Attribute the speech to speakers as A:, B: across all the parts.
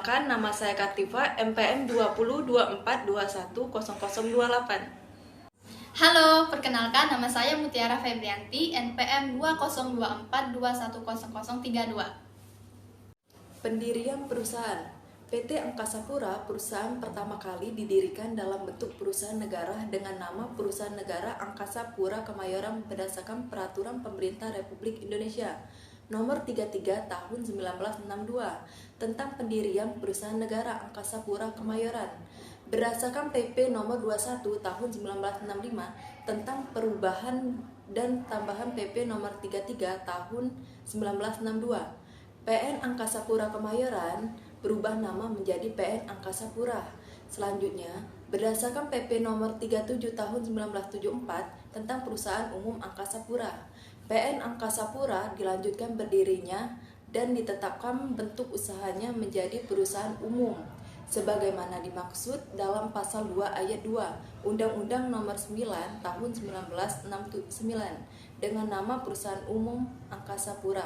A: Perkenalkan, nama saya Kartiva, MPM 2024210028.
B: Halo, perkenalkan nama saya Mutiara Febrianti, NPM 2024210032.
A: Pendirian perusahaan. PT Angkasa Pura, perusahaan pertama kali didirikan dalam bentuk perusahaan negara dengan nama Perusahaan Negara Angkasa Pura Kemayoran berdasarkan Peraturan Pemerintah Republik Indonesia Nomor 33 Tahun 1962 tentang pendirian Perusahaan Negara Angkasa Pura Kemayoran, berdasarkan PP Nomor 21 Tahun 1965 tentang perubahan dan tambahan PP Nomor 33 Tahun 1962. PN Angkasa Pura Kemayoran berubah nama menjadi PN Angkasa Pura. Selanjutnya, berdasarkan PP Nomor 37 Tahun 1974 tentang Perusahaan Umum Angkasa Pura, PN Angkasa Pura dilanjutkan berdirinya dan ditetapkan bentuk usahanya menjadi perusahaan umum sebagaimana dimaksud dalam pasal 2 ayat 2 Undang-Undang Nomor 9 Tahun 1969 dengan nama Perusahaan Umum Angkasa Pura.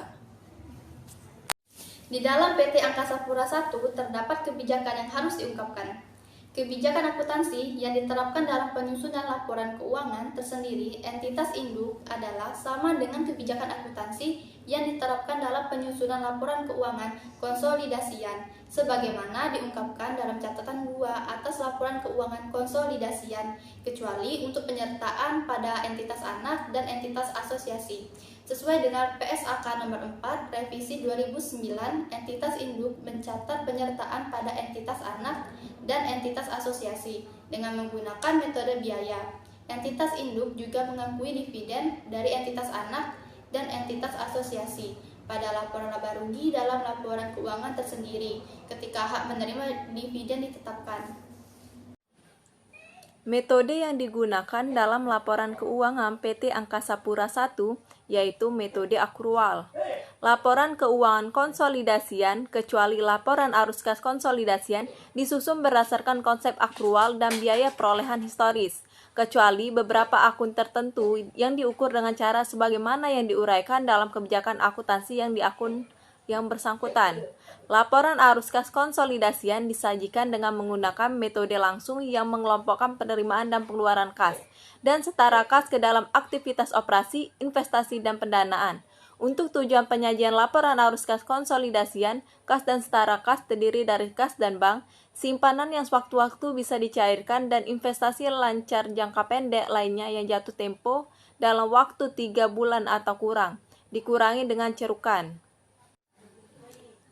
B: Di dalam PT Angkasa Pura I terdapat kebijakan yang harus diungkapkan. Kebijakan akuntansi yang diterapkan dalam penyusunan laporan keuangan tersendiri entitas induk adalah sama dengan kebijakan akuntansi yang diterapkan dalam penyusunan laporan keuangan konsolidasian, sebagaimana diungkapkan dalam catatan 2 atas laporan keuangan konsolidasian, kecuali untuk penyertaan pada entitas anak dan entitas asosiasi. Sesuai dengan PSAK nomor 4 revisi 2009, entitas induk mencatat penyertaan pada entitas anak dan entitas asosiasi dengan menggunakan metode biaya. Entitas induk juga mengakui dividen dari entitas anak dan entitas asosiasi pada laporan laba rugi dalam laporan keuangan tersendiri ketika hak menerima dividen ditetapkan.
A: Metode yang digunakan dalam laporan keuangan PT Angkasa Pura I yaitu metode akrual. Laporan keuangan konsolidasian, kecuali laporan arus kas konsolidasian, disusun berdasarkan konsep akrual dan biaya perolehan historis, kecuali beberapa akun tertentu yang diukur dengan cara sebagaimana yang diuraikan dalam kebijakan akuntansi yang di akun yang bersangkutan. Laporan arus kas konsolidasian disajikan dengan menggunakan metode langsung yang mengelompokkan penerimaan dan pengeluaran kas dan setara kas ke dalam aktivitas operasi, investasi, dan pendanaan. Untuk tujuan penyajian laporan arus kas konsolidasian, kas dan setara kas terdiri dari kas dan bank, simpanan yang sewaktu-waktu bisa dicairkan, dan investasi lancar jangka pendek lainnya yang jatuh tempo dalam waktu 3 bulan atau kurang, dikurangi dengan cerukan.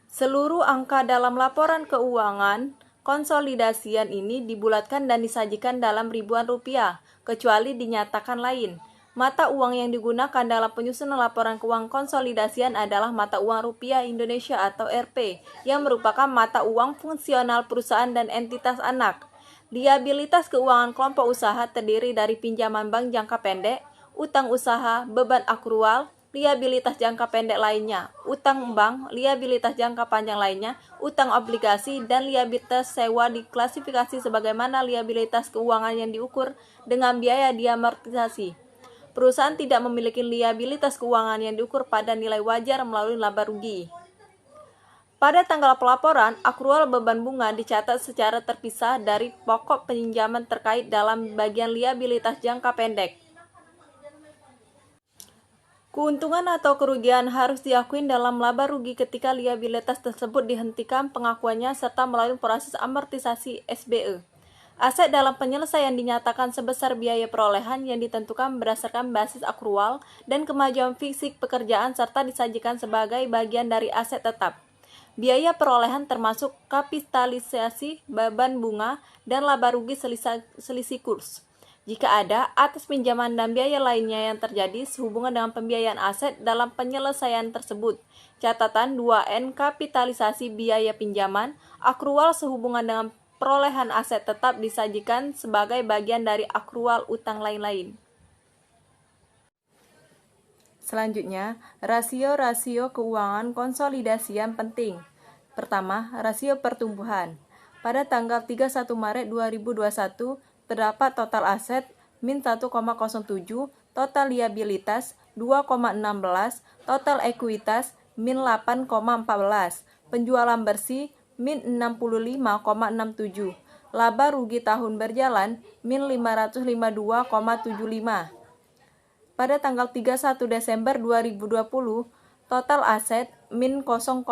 A: Seluruh angka dalam laporan keuangan konsolidasian ini dibulatkan dan disajikan dalam ribuan rupiah, kecuali dinyatakan lain. Mata uang yang digunakan dalam penyusunan laporan keuangan konsolidasian adalah mata uang rupiah Indonesia atau Rp, yang merupakan mata uang fungsional perusahaan dan entitas anak. Liabilitas keuangan kelompok usaha terdiri dari pinjaman bank jangka pendek, utang usaha, beban akrual, liabilitas jangka pendek lainnya, utang bank, liabilitas jangka panjang lainnya, utang obligasi, dan liabilitas sewa diklasifikasi sebagaimana liabilitas keuangan yang diukur dengan biaya diamortisasi. Perusahaan tidak memiliki liabilitas keuangan yang diukur pada nilai wajar melalui laba rugi. Pada tanggal pelaporan, akrual beban bunga dicatat secara terpisah dari pokok pinjaman terkait dalam bagian liabilitas jangka pendek. Keuntungan atau kerugian harus diakui dalam laba rugi ketika liabilitas tersebut dihentikan pengakuannya serta melalui proses amortisasi SBE. Aset dalam penyelesaian dinyatakan sebesar biaya perolehan yang ditentukan berdasarkan basis akrual dan kemajuan fisik pekerjaan serta disajikan sebagai bagian dari aset tetap. Biaya perolehan termasuk kapitalisasi, beban bunga, dan laba rugi selisih kurs. Jika ada, atas pinjaman dan biaya lainnya yang terjadi sehubungan dengan pembiayaan aset dalam penyelesaian tersebut. Catatan 2N kapitalisasi biaya pinjaman, akrual sehubungan dengan perolehan aset tetap disajikan sebagai bagian dari akrual utang lain-lain. Selanjutnya, rasio-rasio keuangan konsolidasian penting. Pertama, rasio pertumbuhan. Pada tanggal 31 Maret 2021, terdapat total aset min 1,07, total liabilitas 2,16, total ekuitas min 8,14, penjualan bersih min 65,67. Laba rugi tahun berjalan min 552,75. Pada tanggal 31 Desember 2020, total aset min 0,49,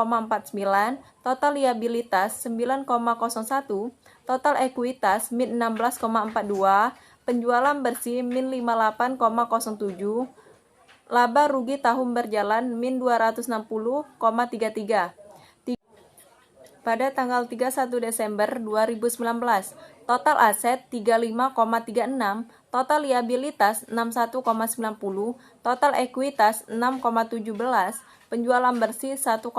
A: total liabilitas 9,01, total ekuitas min 16,42, penjualan bersih min 58,07, laba rugi tahun berjalan min 260,33. Pada tanggal 31 Desember 2019, total aset 35,36, total liabilitas 61,90, total ekuitas 6,17, penjualan bersih 1,30,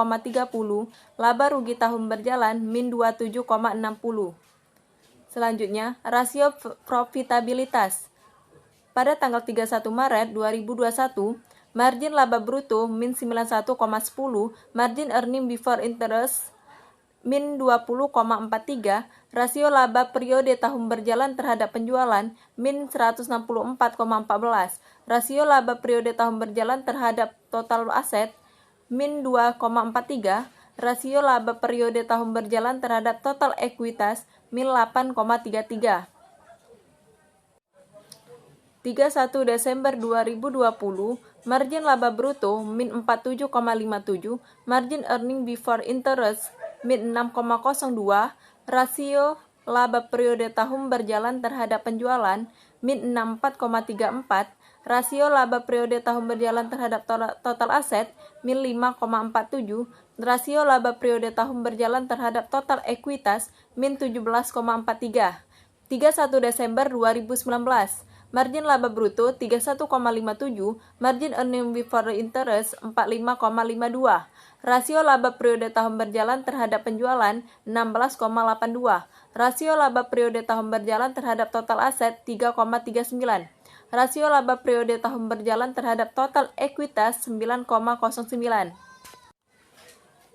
A: laba rugi tahun berjalan min 27,60. Selanjutnya, rasio profitabilitas. Pada tanggal 31 Maret 2021, margin laba bruto min 91,10, margin earning before interest min 20,43, rasio laba periode tahun berjalan terhadap penjualan min 164,14, rasio laba periode tahun berjalan terhadap total aset min 2,43, rasio laba periode tahun berjalan terhadap total ekuitas min 8,33. 31 Desember 2020, margin laba bruto min 47,57, margin earning before interest min 6,02, rasio laba periode tahun berjalan terhadap penjualan min 64,34, rasio laba periode tahun berjalan terhadap total aset min 5,47, rasio laba periode tahun berjalan terhadap total ekuitas min 17,43. 31 Desember 2019, margin laba bruto 31,57, margin earning before interest 45,52, rasio laba periode tahun berjalan terhadap penjualan 16,82, rasio laba periode tahun berjalan terhadap total aset 3,39, rasio laba periode tahun berjalan terhadap total ekuitas 9,09.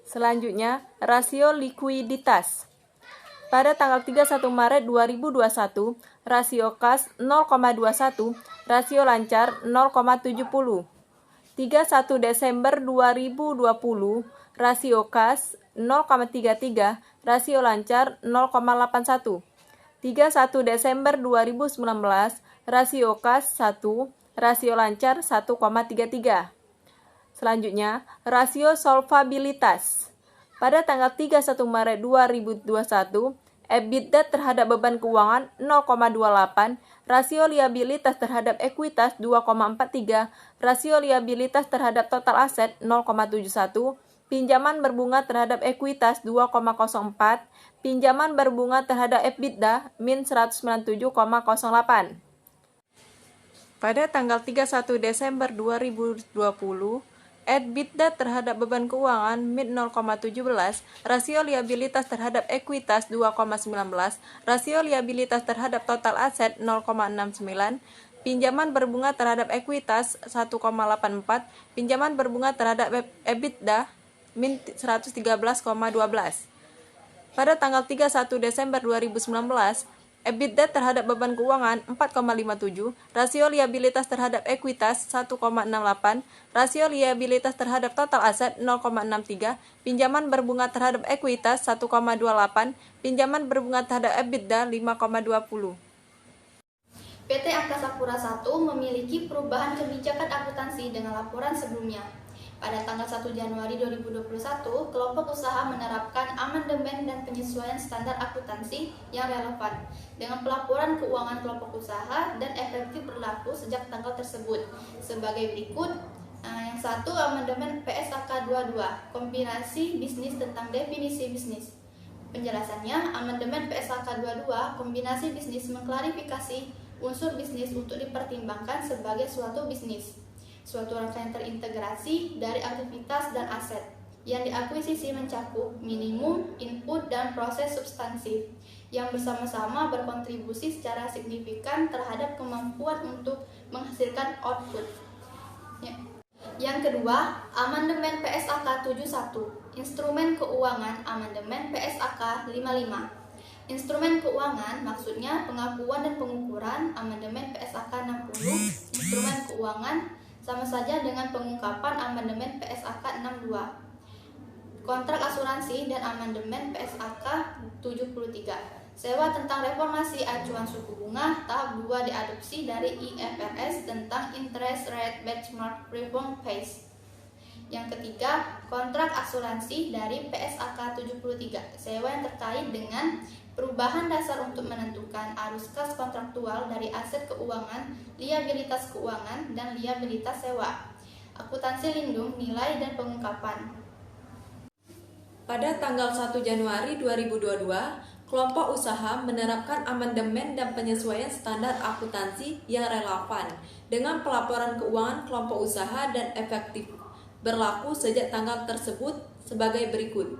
A: Selanjutnya, rasio likuiditas. Pada tanggal 31 Maret 2021, rasio kas 0,21, rasio lancar 0,70. 31 Desember 2020, rasio kas 0,33, rasio lancar 0,81. 31 Desember 2019, rasio kas 1, rasio lancar 1,33. Selanjutnya, rasio solvabilitas. Pada tanggal 31 Maret 2021, EBITDA terhadap beban keuangan 0,28, rasio liabilitas terhadap ekuitas 2,43, rasio liabilitas terhadap total aset 0,71, pinjaman berbunga terhadap ekuitas 2,04, pinjaman berbunga terhadap EBITDA min 197,08. Pada tanggal 31 Desember 2020, EBITDA terhadap beban keuangan min 0,17, rasio liabilitas terhadap ekuitas 2,19, rasio liabilitas terhadap total aset 0,69, pinjaman berbunga terhadap ekuitas 1,84, pinjaman berbunga terhadap EBITDA min 113,12. Pada tanggal 31 Desember 2019, EBITDA terhadap beban keuangan 4,57, rasio liabilitas terhadap ekuitas 1,68, rasio liabilitas terhadap total aset 0,63, pinjaman berbunga terhadap ekuitas 1,28, pinjaman berbunga terhadap EBITDA 5,20.
B: PT Angkasa Pura I memiliki perubahan kebijakan akuntansi dengan laporan sebelumnya. Pada tanggal 1 Januari 2021, kelompok usaha menerapkan amandemen dan penyesuaian standar akuntansi yang relevan dengan pelaporan keuangan kelompok usaha dan efektif berlaku sejak tanggal tersebut sebagai berikut. Yang satu, amandemen PSAK 22, kombinasi bisnis tentang definisi bisnis. Penjelasannya, amandemen PSAK 22, kombinasi bisnis mengklarifikasi unsur bisnis untuk dipertimbangkan sebagai suatu bisnis, suatu rangkaian terintegrasi dari aktivitas dan aset yang diakuisisi mencakup minimum, input, dan proses substansif yang bersama-sama berkontribusi secara signifikan terhadap kemampuan untuk menghasilkan output. Yang kedua, amandemen PSAK 71, instrumen keuangan amandemen PSAK 55. Instrumen keuangan maksudnya pengakuan dan pengukuran amandemen PSAK 60, instrumen keuangan sama saja dengan pengungkapan amandemen PSAK 62. kontrak asuransi dan amandemen PSAK 73. Sewa tentang reformasi acuan suku bunga tahap 2 diadopsi dari IFRS tentang Interest Rate Benchmark Reform Phase. Yang ketiga, kontrak asuransi dari PSAK 73. Sewa yang terkait dengan perubahan dasar untuk menentukan arus kas kontraktual dari aset keuangan, liabilitas keuangan, dan liabilitas sewa. Akuntansi lindung, nilai, dan pengungkapan.
A: Pada tanggal 1 Januari 2022, kelompok usaha menerapkan amandemen dan penyesuaian standar akuntansi yang relevan dengan pelaporan keuangan kelompok usaha dan efektif berlaku sejak tanggal tersebut sebagai berikut.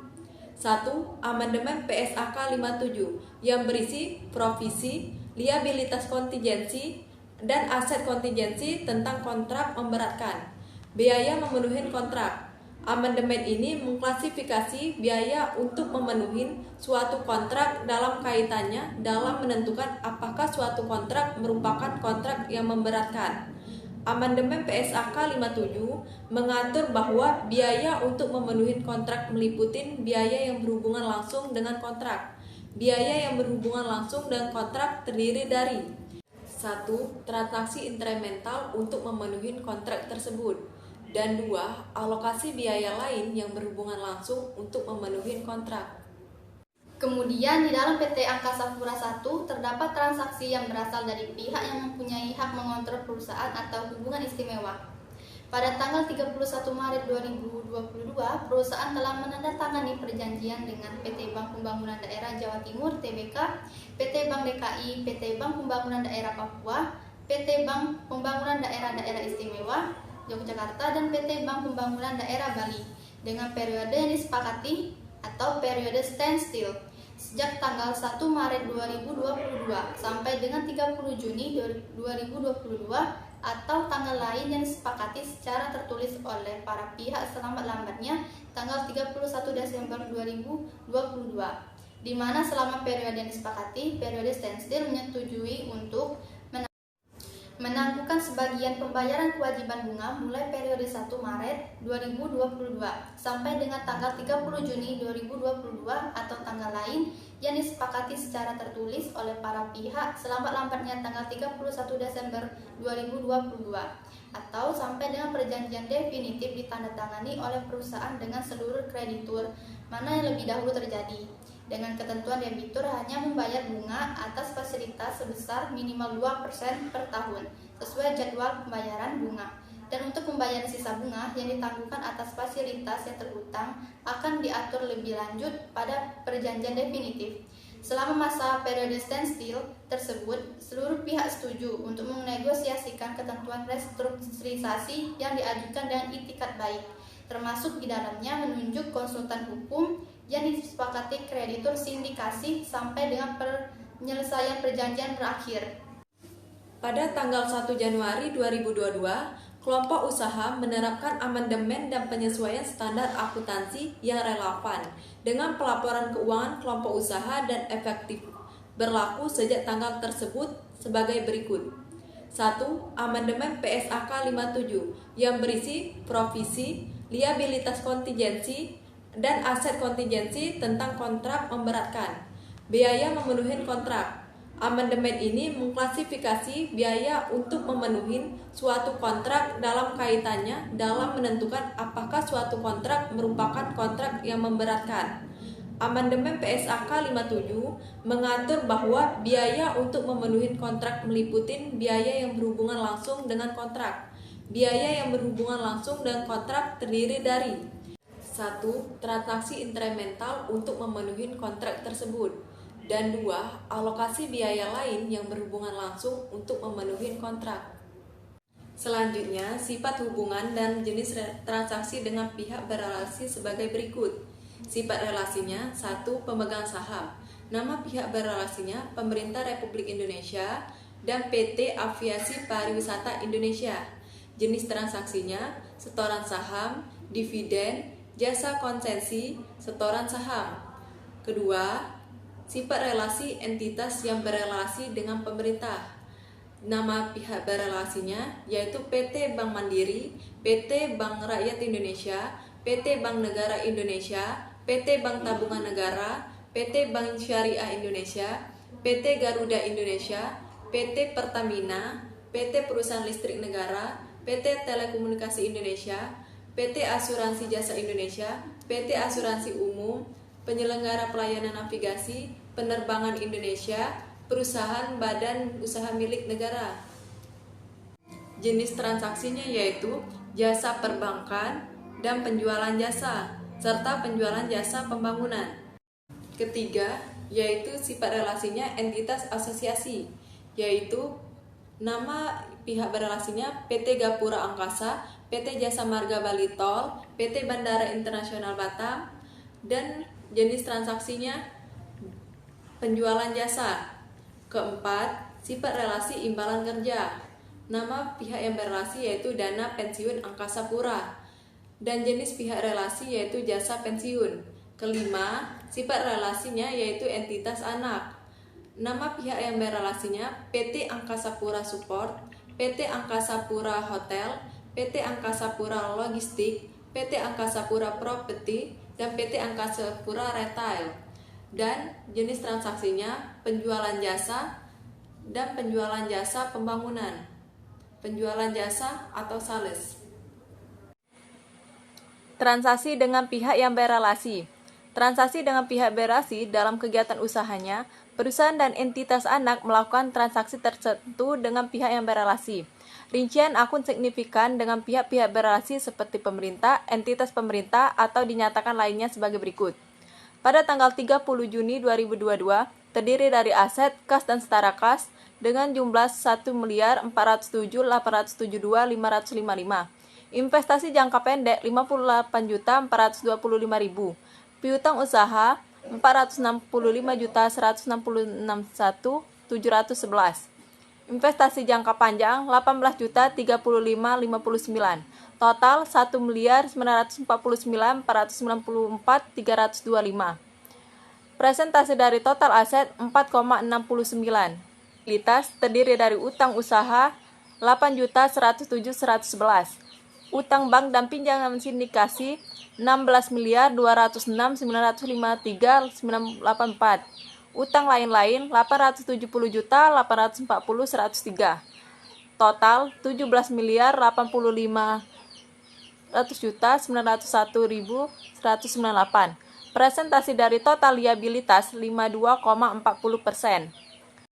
A: 1. Amandemen PSAK 57 yang berisi provisi, liabilitas kontingensi, dan aset kontingensi tentang kontrak memberatkan biaya memenuhi kontrak. Amandemen ini mengklasifikasi biaya untuk memenuhi suatu kontrak dalam kaitannya dalam menentukan apakah suatu kontrak merupakan kontrak yang memberatkan. Amandemen PSAK 57 mengatur bahwa biaya untuk memenuhi kontrak meliputi biaya yang berhubungan langsung dengan kontrak. Biaya yang berhubungan langsung dengan kontrak terdiri dari 1. Transaksi instrumental untuk memenuhi kontrak tersebut, dan 2. Alokasi biaya lain yang berhubungan langsung untuk memenuhi kontrak.
B: Kemudian di dalam PT Angkasa Pura I terdapat transaksi yang berasal dari pihak yang mempunyai hak mengontrol perusahaan atau hubungan istimewa. Pada tanggal 31 Maret 2022, perusahaan telah menandatangani perjanjian dengan PT Bank Pembangunan Daerah Jawa Timur (TBK), PT Bank DKI, PT Bank Pembangunan Daerah Papua, PT Bank Pembangunan Daerah-Daerah Istimewa Yogyakarta, dan PT Bank Pembangunan Daerah Bali dengan periode yang disepakati atau periode standstill sejak tanggal 1 Maret 2022 sampai dengan 30 Juni 2022 atau tanggal lain yang disepakati secara tertulis oleh para pihak selambat-lambatnya tanggal 31 Desember 2022, di mana selama periode yang disepakati, periode standstill menyetujui untuk menangguhkan sebagian pembayaran kewajiban bunga mulai periode 1 Maret 2022 sampai dengan tanggal 30 Juni 2022 atau tanggal lain yang disepakati secara tertulis oleh para pihak selambat-lambatnya tanggal 31 Desember 2022 atau sampai dengan perjanjian definitif ditandatangani oleh perusahaan dengan seluruh kreditur mana yang lebih dahulu terjadi, dengan ketentuan debitur hanya membayar bunga atas fasilitas sebesar minimal 2% per tahun sesuai jadwal pembayaran bunga, dan untuk pembayaran sisa bunga yang ditangguhkan atas fasilitas yang terhutang akan diatur lebih lanjut pada perjanjian definitif. Selama masa periode standstill tersebut, seluruh pihak setuju untuk menegosiasikan ketentuan restrukturisasi yang diajukan dengan itikat baik, termasuk di dalamnya menunjuk konsultan hukum yang disepakati kreditur sindikasi sampai dengan penyelesaian perjanjian berakhir.
A: Pada tanggal 1 Januari 2022, kelompok usaha menerapkan amandemen dan penyesuaian standar akuntansi yang relevan dengan pelaporan keuangan kelompok usaha dan efektif berlaku sejak tanggal tersebut sebagai berikut. 1. Amandemen PSAK 57 yang berisi provisi, liabilitas kontingensi, dan aset kontingensi tentang kontrak memberatkan biaya memenuhi kontrak. Amandemen ini mengklasifikasi biaya untuk memenuhi suatu kontrak dalam kaitannya dalam menentukan apakah suatu kontrak merupakan kontrak yang memberatkan. Amandemen PSAK 57 mengatur bahwa biaya untuk memenuhi kontrak meliputi biaya yang berhubungan langsung dengan kontrak. Biaya yang berhubungan langsung dengan kontrak terdiri dari 1. Transaksi instrumental untuk memenuhi kontrak tersebut, dan 2. Alokasi biaya lain yang berhubungan langsung untuk memenuhi kontrak. Selanjutnya, sifat hubungan dan jenis transaksi dengan pihak berrelasi sebagai berikut. Sifat relasinya: 1. Pemegang saham. Nama pihak berrelasinya Pemerintah Republik Indonesia dan PT Aviasi Pariwisata Indonesia. Jenis transaksinya: setoran saham, dividen, jasa konsesi, setoran saham. Kedua, sifat relasi entitas yang berrelasi dengan pemerintah. Nama pihak berrelasinya yaitu PT Bank Mandiri, PT Bank Rakyat Indonesia, PT Bank Negara Indonesia, PT Bank Tabungan Negara, PT Bank Syariah Indonesia, PT Garuda Indonesia, PT Pertamina, PT Perusahaan Listrik Negara, PT Telekomunikasi Indonesia, PT Asuransi Jasa Indonesia, PT Asuransi Umum, Penyelenggara Pelayanan Navigasi, Penerbangan Indonesia, perusahaan badan usaha milik negara. Jenis transaksinya yaitu jasa perbankan dan penjualan jasa, serta penjualan jasa pembangunan. Ketiga, yaitu sifat relasinya entitas asosiasi, yaitu nama pihak berelasinya PT Gapura Angkasa, PT Jasa Marga Bali Tol, PT Bandara Internasional Batam, dan jenis transaksinya penjualan jasa. Keempat, sifat relasi imbalan kerja. Nama pihak yang berelasi yaitu Dana Pensiun Angkasa Pura, dan jenis pihak relasi yaitu jasa pensiun. Kelima, sifat relasinya yaitu entitas anak. Nama pihak yang berelasinya PT Angkasa Pura Support, PT Angkasa Pura Hotel, PT Angkasa Pura Logistik, PT Angkasa Pura Property, dan PT Angkasa Pura Retail. Dan jenis transaksinya penjualan jasa dan penjualan jasa pembangunan, penjualan jasa atau sales. Transaksi dengan pihak yang berelasi. Transaksi dengan pihak berelasi dalam kegiatan usahanya, perusahaan dan entitas anak melakukan transaksi tertentu dengan pihak yang berelasi. Rincian akun signifikan dengan pihak-pihak berelasi seperti pemerintah, entitas pemerintah, atau dinyatakan lainnya sebagai berikut. Pada tanggal 30 Juni 2022, terdiri dari aset, kas, dan setara kas dengan jumlah 1.407.872.555. Investasi jangka pendek 58.425.000. Piutang usaha 465.166.711. Investasi jangka panjang 18.035.059. Total 1.949.494.325. Presentasi dari total aset 4,69. Liabilitas terdiri dari utang usaha 8.107.111. Utang bank dan pinjaman sindikasi 16.206.953.984. Utang lain-lain 870.840.103. Total 17.550.901.198. Presentasi dari total liabilitas 52,40%.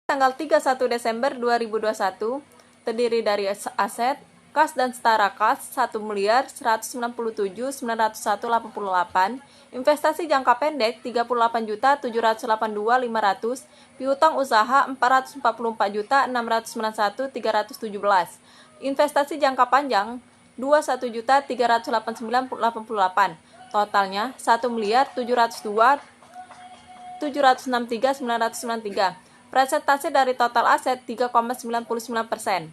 A: Tanggal 31 Desember 2021 terdiri dari aset, kas dan setara kas 1.197.901.88, investasi jangka pendek 38.782.500, piutang usaha 444.691.317, investasi jangka panjang 21.389.88, totalnya 1.702.763.993. Presentasi dari total aset 3,99%.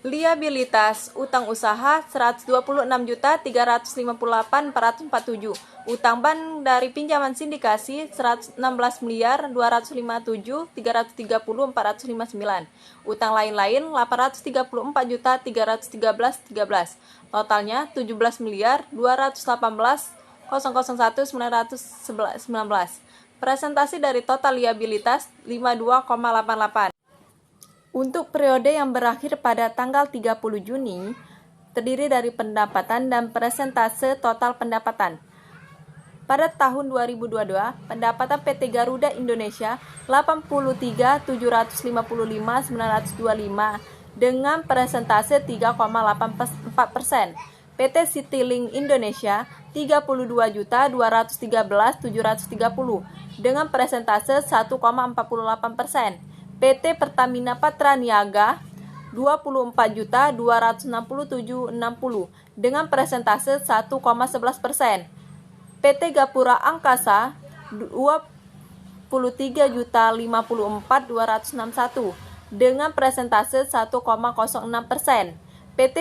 A: Liabilitas utang usaha 126.358.447, utang bank dari pinjaman sindikasi 116.257.330.459, utang lain-lain 834.313.13, totalnya 17.218.001.919. Presentasi dari total liabilitas 52,88. Untuk periode yang berakhir pada tanggal 30 Juni, terdiri dari pendapatan dan persentase total pendapatan. Pada tahun 2022, pendapatan PT Garuda Indonesia 83.755.925 dengan persentase 3,84%. PT Citylink Indonesia 32.213.730 dengan persentase 1,48%. PT Pertamina Patra Niaga 24.267.060 dengan persentase 1,11%. PT Gapura Angkasa 23.054.261 dengan persentase 1,06%. PT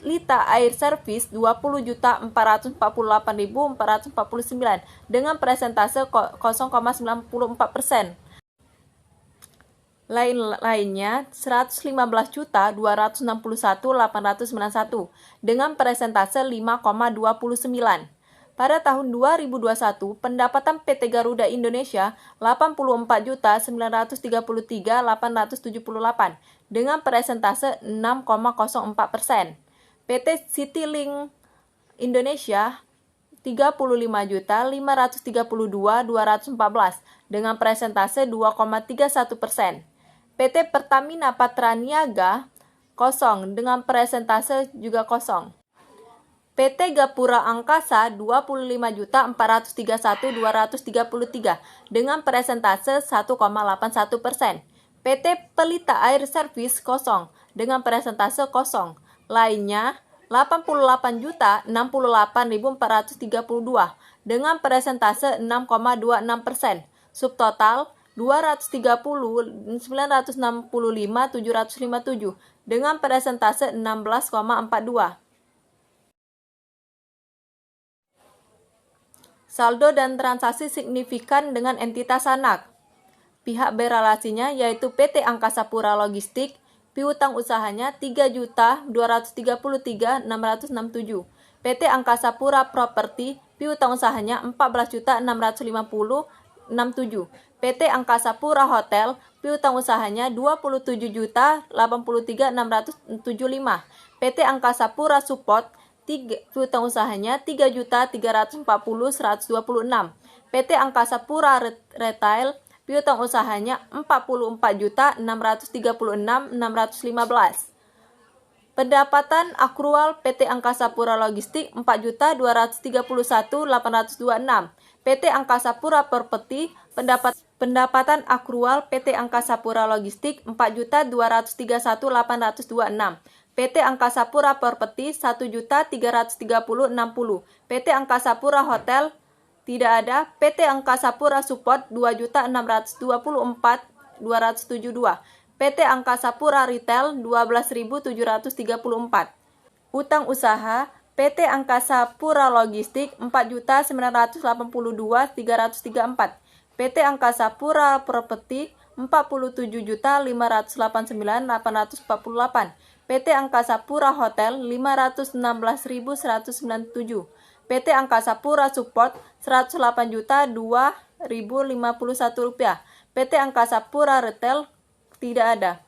A: Pelita Air Service 20.448.449 dengan persentase 0,94%. lainnya 115.261.891 dengan persentase 5,29. Pada tahun 2021, pendapatan PT Garuda Indonesia 84.933.878 dengan persentase 6,04%. PT Citylink Indonesia 35.532.214 dengan persentase 2,31%. PT Pertamina Patraniaga 0 dengan persentase juga 0. PT Gapura Angkasa 25.431.233 dengan persentase 1,81%. PT Pelita Air Service 0 dengan persentase 0. Lainnya 88.068.432 dengan persentase 6,26%. Subtotal 230.965.757 dengan persentase 16,42. Saldo dan transaksi signifikan dengan entitas anak. Pihak berelasinya yaitu PT Angkasa Pura Logistik, piutang usahanya 3.233.667. PT Angkasa Pura Properti, piutang usahanya 14.650.67. PT Angkasa Pura Hotel, piutang usahanya 27.083.675. PT Angkasa Pura Support, piutang usahanya 3.340.126. PT Angkasa Pura Retail, piutang usahanya 44.636.615. Pendapatan akrual PT Angkasa Pura Logistik 4.231.826. PT Angkasa Pura Properti, pendapatan akrual PT Angkasa Pura Logistik 4.231.826. PT Angkasa Pura Properti 1.330.60. PT Angkasa Pura Hotel tidak ada. PT Angkasa Pura Support 2.624.272. PT Angkasa Pura Retail 12.734. Utang usaha PT Angkasa Pura Logistik 4.982.334. PT Angkasa Pura Properti 47.589.848. PT Angkasa Pura Hotel 516.197. PT Angkasa Pura Support 108.002.051 rupiah. PT Angkasa Pura Retail tidak ada.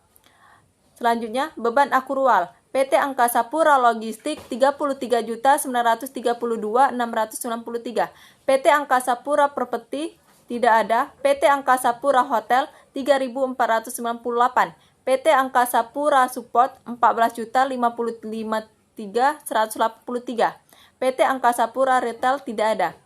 A: Selanjutnya, beban akrual. PT Angkasa Pura Logistik 33.932.693. PT Angkasa Pura Properti tidak ada. PT Angkasa Pura Hotel 3.498. PT Angkasa Pura Support 14.055.183. PT Angkasa Pura Retail tidak ada.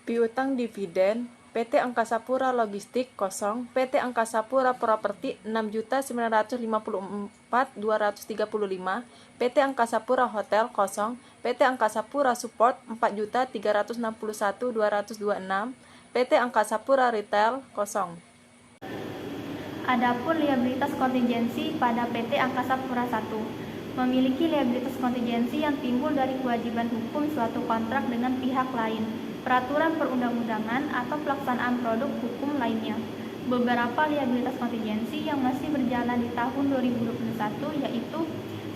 A: Piutang dividen PT Angkasa Pura Logistik 0. PT Angkasa Pura Properti 6.054.235. PT Angkasa Pura Hotel 0. PT Angkasa Pura Support 4.361.226. PT Angkasa Pura Retail 0.
B: Adapun liabilitas kontingensi pada PT Angkasa Pura I memiliki liabilitas kontingensi yang timbul dari kewajiban hukum suatu kontrak dengan pihak lain, peraturan perundang-undangan atau pelaksanaan produk hukum lainnya. Beberapa liabilitas kontingensi yang masih berjalan di tahun 2021 yaitu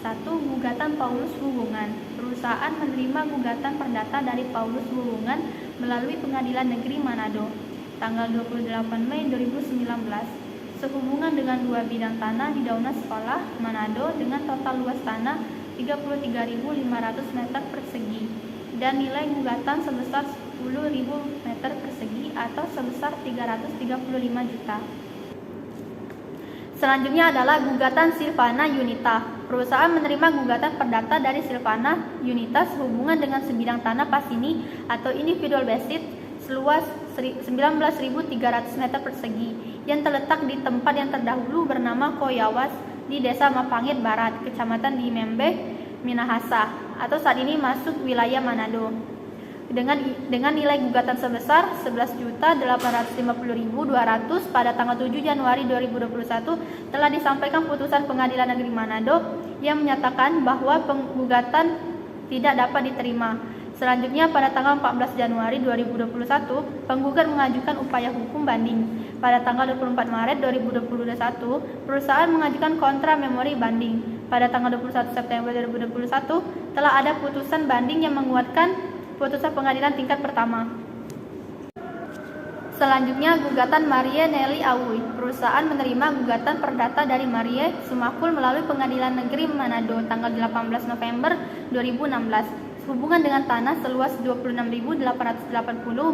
B: 1. Gugatan Paulus Wuwungan. Perusahaan menerima gugatan perdata dari Paulus Wuwungan melalui Pengadilan Negeri Manado tanggal 28 Mei 2019 sehubungan dengan 2 bidang tanah di Dauna Sekolah, Manado dengan total luas tanah 33.500 meter persegi dan nilai gugatan sebesar 10.000 meter persegi atau sebesar 335 juta. Selanjutnya adalah gugatan Silvana Yunita. Perusahaan menerima gugatan perdata dari Silvana Yunita sehubungan dengan sebidang tanah Pasini atau individual basis seluas 19.300 meter persegi yang terletak di tempat yang terdahulu bernama Koyawas di Desa Mapangit Barat, Kecamatan di Membe, Minahasa, atau saat ini masuk wilayah Manado. Dengan nilai gugatan sebesar 11.850.200 pada tanggal 7 Januari 2021 telah disampaikan putusan Pengadilan Negeri Manado yang menyatakan bahwa penggugatan tidak dapat diterima.
C: Selanjutnya, pada tanggal 14 Januari 2021, penggugat mengajukan upaya hukum banding. Pada tanggal 24 Maret 2021, perusahaan mengajukan kontra memori banding. Pada tanggal 21 September 2021, telah ada putusan banding yang menguatkan putusan pengadilan tingkat pertama. Selanjutnya, gugatan Marie Nelly Aoui. Perusahaan menerima gugatan perdata dari Marie Sumakul melalui Pengadilan Negeri Manado tanggal 18 November 2016. Hubungan dengan tanah seluas 26.880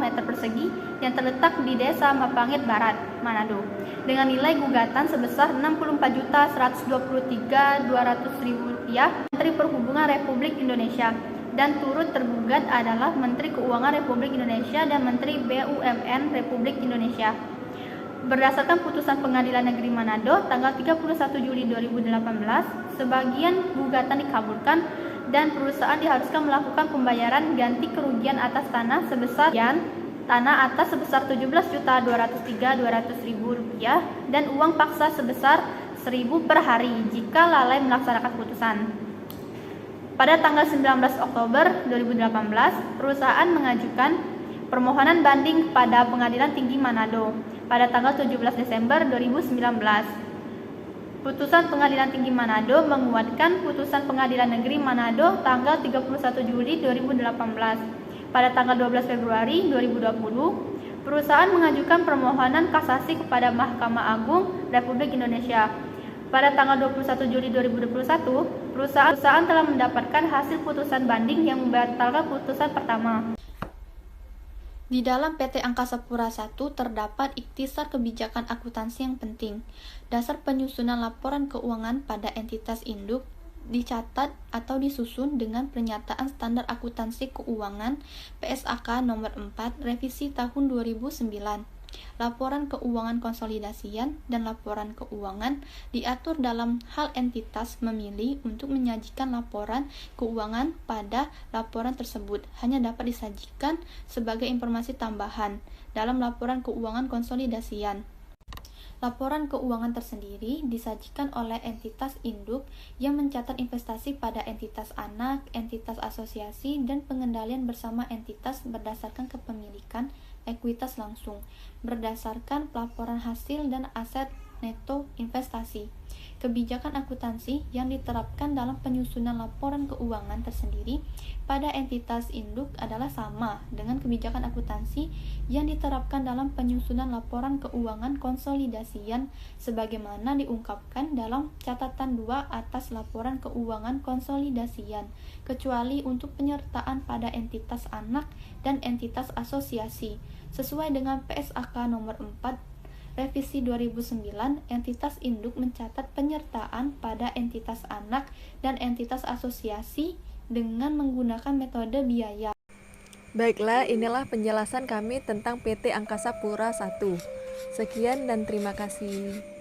C: meter persegi yang terletak di Desa Mapangit Barat, Manado, dengan nilai gugatan sebesar Rp64.123.200 Menteri Perhubungan Republik Indonesia, dan turut tergugat adalah Menteri Keuangan Republik Indonesia dan Menteri BUMN Republik Indonesia. Berdasarkan putusan Pengadilan Negeri Manado tanggal 31 Juli 2018, sebagian gugatan dikabulkan dan perusahaan diharuskan melakukan pembayaran ganti kerugian atas tanah sebesar Rp17.203.200 dan uang paksa sebesar Rp1.000 per hari jika lalai melaksanakan putusan. Pada tanggal 19 Oktober 2018, perusahaan mengajukan permohonan banding kepada Pengadilan Tinggi Manado. Pada tanggal 17 Desember 2019, putusan Pengadilan Tinggi Manado menguatkan putusan Pengadilan Negeri Manado tanggal 31 Juli 2018. Pada tanggal 12 Februari 2020, perusahaan mengajukan permohonan kasasi kepada Mahkamah Agung Republik Indonesia. Pada tanggal 21 Juli 2021, perusahaan telah mendapatkan hasil putusan banding yang membatalkan putusan pertama.
B: Di dalam PT Angkasa Pura I terdapat ikhtisar kebijakan akuntansi yang penting. Dasar penyusunan laporan keuangan pada entitas induk dicatat atau disusun dengan pernyataan standar akuntansi keuangan PSAK nomor 4 revisi tahun 2009. Laporan keuangan konsolidasian dan laporan keuangan diatur dalam hal entitas memilih untuk menyajikan laporan keuangan pada laporan tersebut hanya dapat disajikan sebagai informasi tambahan dalam laporan keuangan konsolidasian. Laporan keuangan tersendiri disajikan oleh entitas induk yang mencatat investasi pada entitas anak, entitas asosiasi, dan pengendalian bersama entitas berdasarkan kepemilikan ekuitas langsung, berdasarkan pelaporan hasil dan aset neto investasi. Kebijakan akuntansi yang diterapkan dalam penyusunan laporan keuangan tersendiri pada entitas induk adalah sama dengan kebijakan akuntansi yang diterapkan dalam penyusunan laporan keuangan konsolidasian sebagaimana diungkapkan dalam catatan 2 atas laporan keuangan konsolidasian, kecuali untuk penyertaan pada entitas anak dan entitas asosiasi. Sesuai dengan PSAK nomor 4 Revisi 2009, entitas induk mencatat penyertaan pada entitas anak dan entitas asosiasi dengan menggunakan metode biaya.
A: Baiklah, inilah penjelasan kami tentang PT Angkasa Pura I. Sekian dan terima kasih.